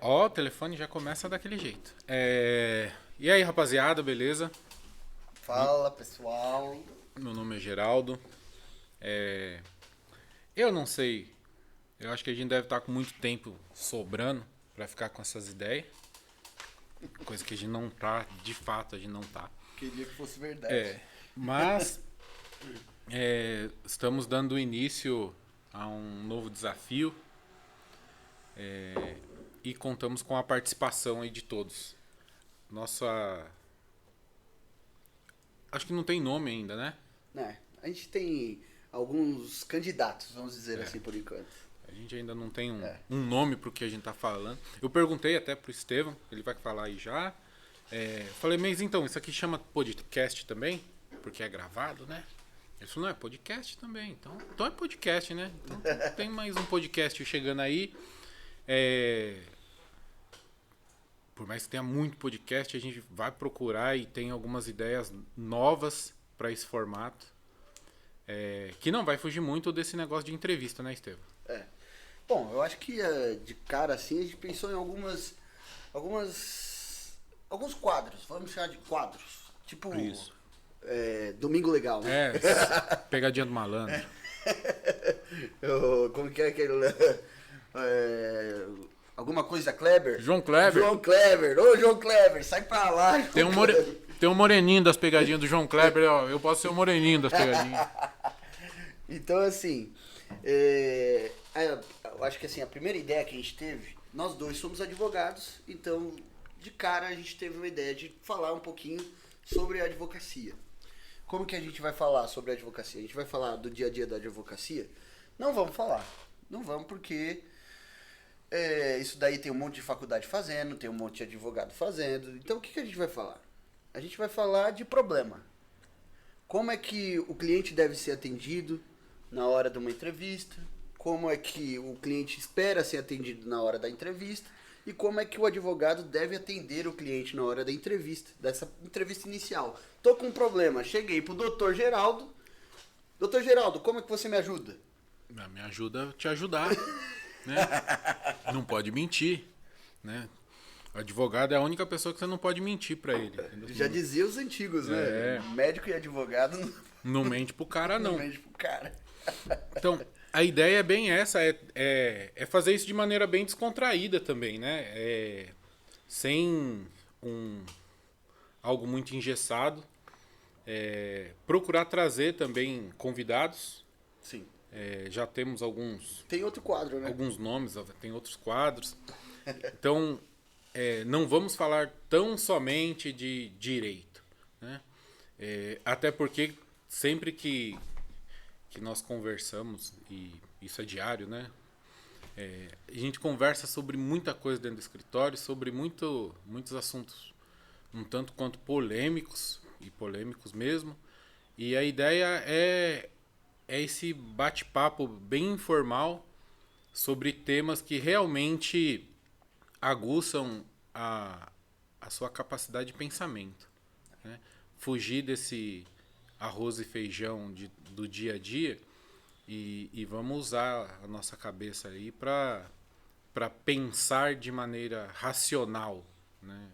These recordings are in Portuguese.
O telefone já começa daquele jeito. E aí, rapaziada, beleza? Fala, pessoal. Meu nome é Geraldo. É, eu não sei, eu acho que a gente deve estar com muito tempo sobrando pra ficar com essas ideias. Coisa que a gente não tá, de fato, a gente não tá. Queria que fosse verdade. Mas estamos dando início a um novo desafio e contamos com a participação aí de todos. Nossa. Acho que não tem nome ainda, né? Né? A gente tem alguns candidatos, vamos dizer assim, por enquanto. A gente ainda não tem É. um nome pro que a gente tá falando. Eu perguntei até pro Estevão, ele vai falar aí já. Falei, mas então, isso aqui chama podcast também? Porque é gravado, né? Ele falou, não, é podcast também. Então é podcast, né? Então tem mais um podcast chegando aí. Por mais que tenha muito podcast, a gente vai procurar e tem algumas ideias novas para esse formato. Que não vai fugir muito desse negócio de entrevista, né, Estevão? É. Bom, eu acho que de cara assim a gente pensou em alguns quadros, vamos chamar de quadros. Tipo Isso. Domingo Legal, né? Pegadinha do malandro. Como que é aquele. Alguma coisa Kleber? João Kleber. João Kleber, ô João Kleber, sai pra lá. João Tem um, Kleber. tem um moreninho das pegadinhas do João Kleber, ó. Eu posso ser o moreninho das pegadinhas. Então, assim, eu acho que assim, a primeira ideia que a gente teve, nós dois somos advogados, então, de cara, a gente teve uma ideia de falar um pouquinho sobre a advocacia. Como que a gente vai falar sobre a advocacia? A gente vai falar do dia a dia da advocacia? Não vamos falar. Não vamos porque isso daí tem um monte de faculdade fazendo, tem um monte de advogado fazendo. Então, o que a gente vai falar? A gente vai falar de problema. Como é que o cliente deve ser atendido na hora de uma entrevista, como é que o cliente espera ser atendido na hora da entrevista e como é que o advogado deve atender o cliente na hora da entrevista, dessa entrevista inicial. Tô com um problema, cheguei pro Dr. Geraldo. Dr. Geraldo, como é que você me ajuda? Me ajuda a te ajudar, né? Não pode mentir, né? O advogado é a única pessoa que você não pode mentir pra ele. Entendeu? Já dizia os antigos, né? Médico e advogado Não mente pro cara, não. mente pro cara. Então, a ideia é bem essa, é fazer isso de maneira bem descontraída também, né? Sem algo muito engessado. Procurar trazer também convidados. Sim. Já temos alguns Tem outro quadro, né? nomes, tem outros quadros. Então, não vamos falar tão somente de direito, né? Até porque sempre que nós conversamos, e isso é diário, né? A gente conversa sobre muita coisa dentro do escritório, sobre muitos assuntos um tanto quanto polêmicos, e polêmicos mesmo. E a ideia é esse bate-papo bem informal sobre temas que realmente aguçam a sua capacidade de pensamento, né? Fugir desse arroz e feijão do dia a dia e vamos usar a nossa cabeça aí para pensar de maneira racional, né?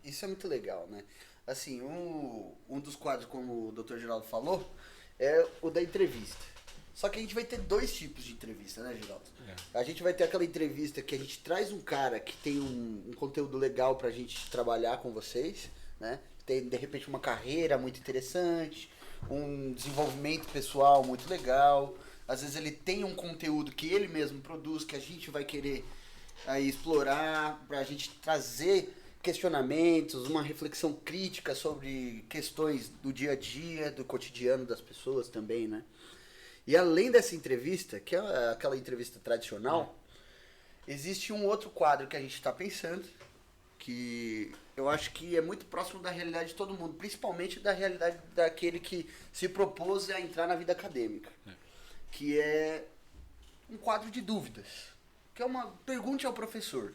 Isso é muito legal, né? Assim, um dos quadros, como o Dr. Geraldo falou, é o da entrevista. Só que a gente vai ter dois tipos de entrevista, né, Geraldo? A gente vai ter aquela entrevista que a gente traz um cara que tem um conteúdo legal pra gente trabalhar com vocês, né? Tem, de repente, uma carreira muito interessante, um desenvolvimento pessoal muito legal. Às vezes ele tem um conteúdo que ele mesmo produz, que a gente vai querer aí explorar, pra gente trazer questionamentos, uma reflexão crítica sobre questões do dia a dia, do cotidiano das pessoas também, né? E além dessa entrevista, que é aquela entrevista tradicional, existe um outro quadro que a gente está pensando, que eu acho que é muito próximo da realidade de todo mundo, principalmente da realidade daquele que se propôs a entrar na vida acadêmica, que é um quadro de dúvidas, que é uma pergunte ao professor.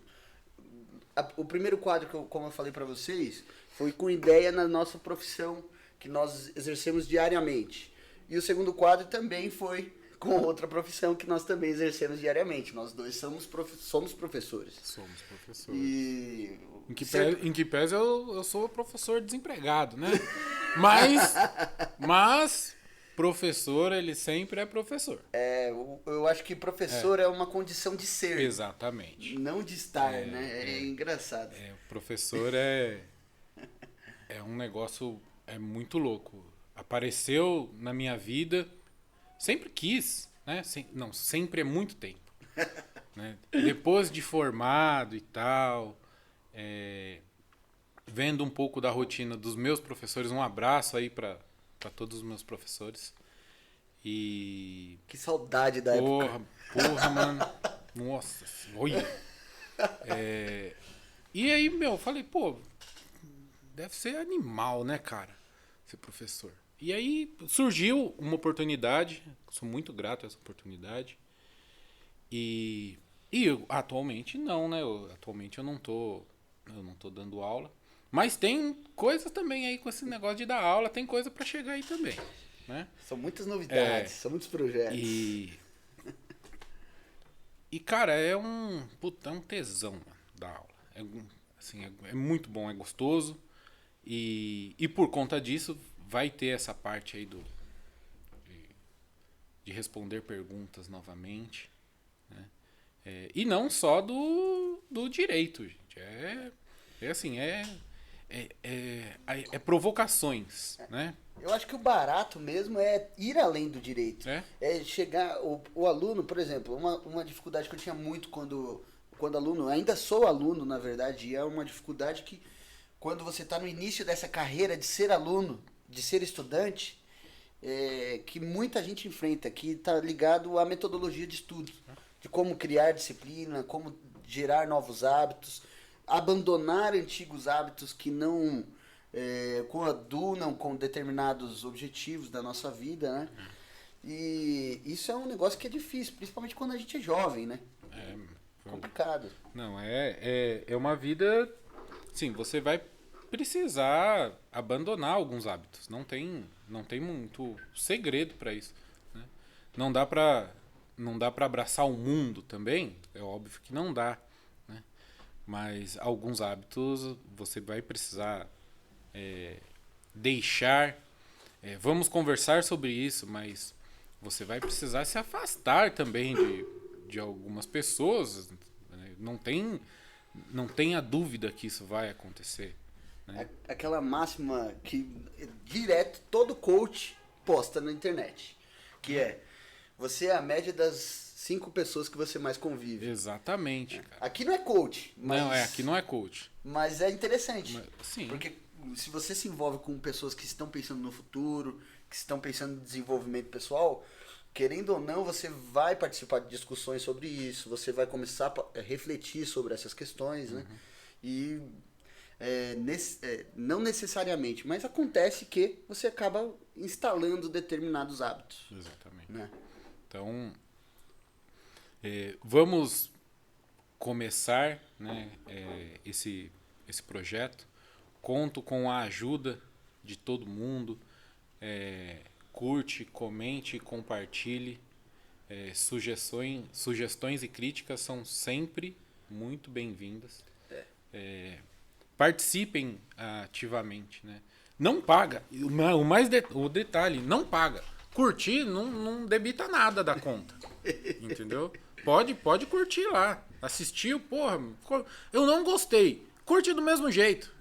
O primeiro quadro, como eu falei para vocês, foi com ideia na nossa profissão, que nós exercemos diariamente. E o segundo quadro também foi com outra profissão que nós também exercemos diariamente. Nós dois somos professores. Somos professores. E... Em que pese eu sou professor desempregado, né? Mas professor, ele sempre é professor. Eu acho que professor é uma condição de ser. Exatamente. Não de estar, né? É engraçado. Professor é um negócio muito louco. Apareceu na minha vida, sempre quis, né? Sempre é muito tempo. Né? Depois de formado e tal, vendo um pouco da rotina dos meus professores, um abraço aí para todos os meus professores. E... Que saudade da época. Porra, mano. Nossa, olha. E aí, eu falei, deve ser animal, né, cara? Ser professor. E aí surgiu uma oportunidade, sou muito grato a essa oportunidade. E atualmente não, né? Atualmente eu não tô dando aula. Mas tem coisas também aí com esse negócio de dar aula, tem coisa para chegar aí também, né? São muitas novidades, são muitos projetos. E cara, é um tesão, mano, dar aula. É muito bom, é gostoso. E por conta disso, vai ter essa parte aí de responder perguntas novamente. Né? E não só do direito, gente. É provocações, né? Eu acho que o barato mesmo é ir além do direito. É chegar... O aluno, por exemplo, uma dificuldade que eu tinha muito quando aluno... Ainda sou aluno, na verdade, e é uma dificuldade que quando você está no início dessa carreira de ser aluno, de ser estudante, que muita gente enfrenta, que está ligado à metodologia de estudo, de como criar disciplina, como gerar novos hábitos, abandonar antigos hábitos que não coadunam com determinados objetivos da nossa vida, né? E isso é um negócio que é difícil, principalmente quando a gente é jovem, né? Complicado. Não, é uma vida... Sim, você vai precisar abandonar alguns hábitos. Não tem muito segredo para isso. Né? Não dá para abraçar o mundo também. É óbvio que não dá. Né? Mas alguns hábitos você vai precisar deixar. Vamos conversar sobre isso, mas você vai precisar se afastar também de algumas pessoas. Né? Não tenha dúvida que isso vai acontecer. Né? Aquela máxima que direto todo coach posta na internet, que você é a média das 5 pessoas que você mais convive. Exatamente, cara. Aqui não é coach. Aqui não é coach. Mas é interessante. Sim. Porque se você se envolve com pessoas que estão pensando no futuro, que estão pensando em desenvolvimento pessoal, querendo ou não, você vai participar de discussões sobre isso, você vai começar a refletir sobre essas questões, né? E não necessariamente, mas acontece que você acaba instalando determinados hábitos. Exatamente. Né? Então, vamos começar, né, esse projeto. Conto com a ajuda de todo mundo. Curte, comente, compartilhe. Sugestões e críticas são sempre muito bem-vindas. Participem ativamente, né? Não paga. O detalhe, não paga. Curtir não debita nada da conta. Entendeu? Pode curtir lá. Assistiu, porra. Eu não gostei. Curte do mesmo jeito.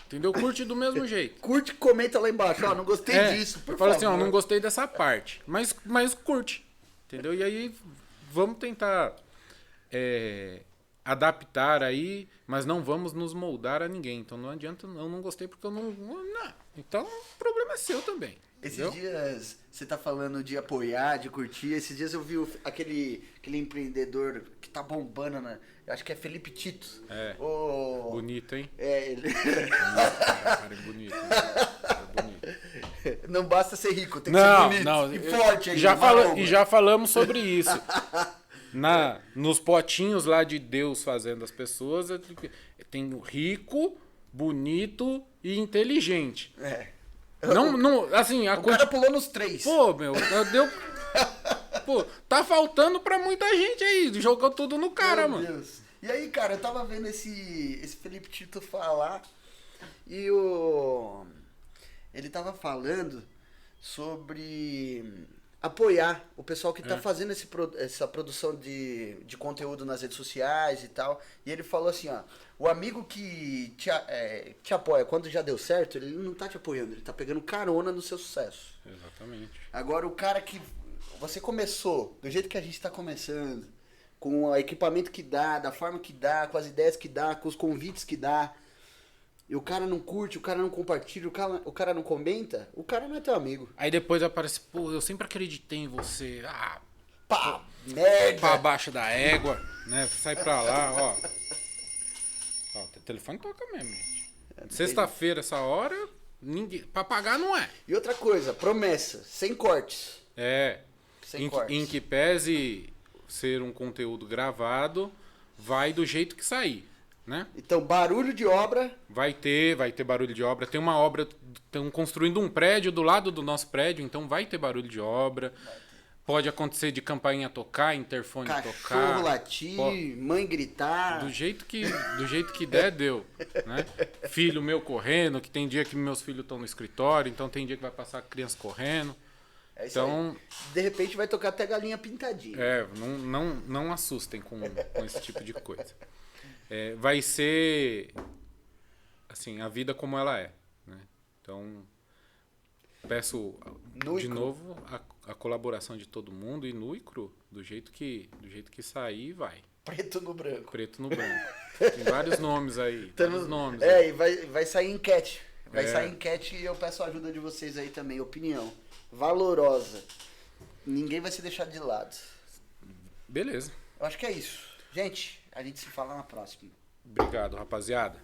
Entendeu? Curte do mesmo jeito. Curte, comenta lá embaixo. Não gostei disso. Fala assim, não gostei dessa parte. Mas curte. Entendeu? E aí vamos tentar adaptar aí, mas não vamos nos moldar a ninguém. Então não adianta, eu não gostei porque eu não. Então o problema é seu também. Esses dias, você tá falando de apoiar, de curtir. Esses dias eu vi aquele empreendedor que tá bombando, né? Eu acho que é Felipe Tito. Bonito, hein? Ele... Cara, é bonito. É bonito. Não basta ser rico, tem que ser bonito. Não, e forte aí. Já falamos sobre isso. Nos potinhos lá de Deus fazendo as pessoas, tem o rico, bonito e inteligente. Assim, O cara pulou nos 3. Pô, deu... Pô, tá faltando pra muita gente aí. Jogou tudo no cara, Meu mano. Deus. E aí, cara, eu tava vendo esse Felipe Tito falar e ele tava falando sobre apoiar o pessoal que tá fazendo essa produção de conteúdo nas redes sociais e tal. E ele falou assim, ó, o amigo que te apoia quando já deu certo, ele não tá te apoiando, ele tá pegando carona no seu sucesso. Exatamente. Agora, o cara que você começou, do jeito que a gente tá começando, com o equipamento que dá, da forma que dá, com as ideias que dá, com os convites que dá, e o cara não curte, o cara não compartilha, o cara não comenta, o cara não é teu amigo. Aí depois aparece, pô, eu sempre acreditei em você. Ah, Pá, merda! pra baixo da égua, né? Sai pra lá, ó. Ó, o telefone toca mesmo, gente. Sexta-feira, essa hora, ninguém. Pra pagar não é. E outra coisa, promessa, sem cortes. É. Sem cortes. Em que pese ser um conteúdo gravado, vai do jeito que sair, né? Então, barulho de obra. Vai ter barulho de obra. Tem uma obra, estão construindo um prédio do lado do nosso prédio, então vai ter barulho de obra. Pode acontecer de campainha tocar, interfone Cachorro tocar. latir, mãe gritar. Do jeito que der, deu. Né? Filho meu correndo, que tem dia que meus filhos estão no escritório, então tem dia que vai passar a criança correndo. É isso Então, aí. De repente vai tocar até galinha pintadinha. não assustem com esse tipo de coisa. Vai ser assim, a vida como ela é. Né? Então, peço de novo a colaboração de todo mundo e nu e cru. Do jeito que sair, vai. Preto no branco. Preto no branco. Tem vários nomes aí. Vários nomes. E vai sair enquete. Vai sair enquete e eu peço a ajuda de vocês aí também. Opinião valorosa. Ninguém vai ser deixado de lado. Beleza. Eu acho que é isso. Gente, a gente se fala na próxima. Obrigado, rapaziada.